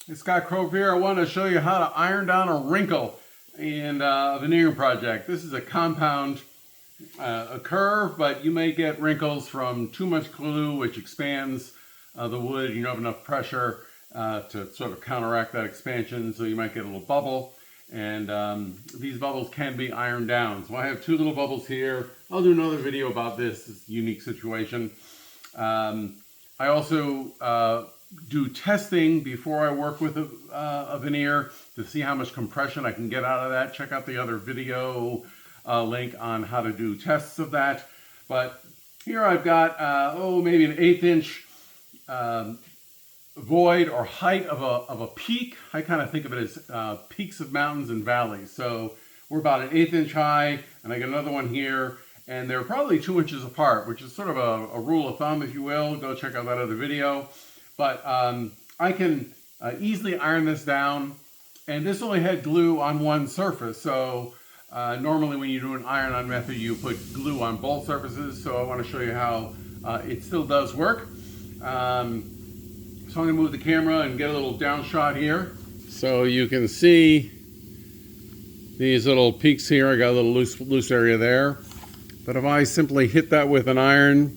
It's Scott Crow here. I want to show you how to iron down a wrinkle in a veneer project. This is a compound a curve, but you may get wrinkles from too much glue, which expands the wood. You don't have enough pressure to sort of counteract that expansion, so you might get a little bubble. And these bubbles can be ironed down. So I have two little bubbles here. I'll do another video about this. It's a unique situation. I also do testing before I work with a veneer to see how much compression I can get out of that. Check out the other video link on how to do tests of that. But here I've got, maybe an 1/8 inch void or height of a peak. I kind of think of it as peaks of mountains and valleys. So we're about an 1/8 inch high, and I got another one here, and they're probably 2 inches apart, which is sort of a rule of thumb, if you will. Go check out that other video. But I can easily iron this down, and this only had glue on one surface. So normally when you do an iron-on method, you put glue on both surfaces. So I want to show you how it still does work. So I'm going to move the camera and get a little down shot here. So you can see these little peaks here. I got a little loose area there. But if I simply hit that with an iron,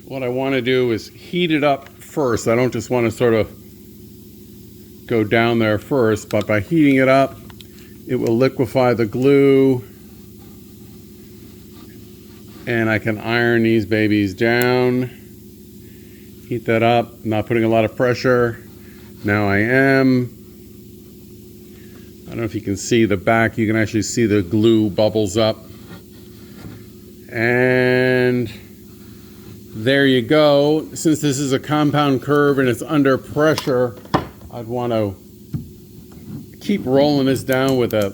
what I want to do is heat it up first. I don't just want to sort of go down there first, but by heating it up, it will liquefy the glue, and I can iron these babies down. Heat that up, not putting a lot of pressure. Now I am. I don't know if you can see the back. You can actually see the glue bubbles up. And there you go. Since this is a compound curve and it's under pressure, I'd want to keep rolling this down with a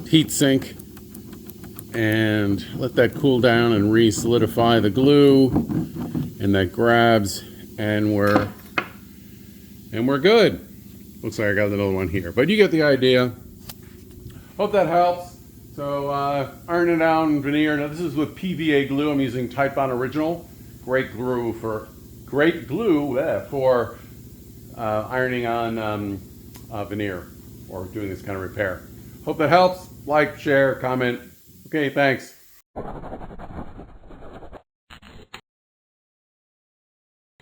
heat sink and let that cool down and re-solidify the glue, and that grabs, and we're good. Looks like I got another one here, but you get the idea. Hope that helps. So iron it down veneer. Now this is with PVA glue. I'm using Titebond Original. Great glue for ironing on veneer or doing this kind of repair. Hope that helps. Like, share, comment. Okay, thanks.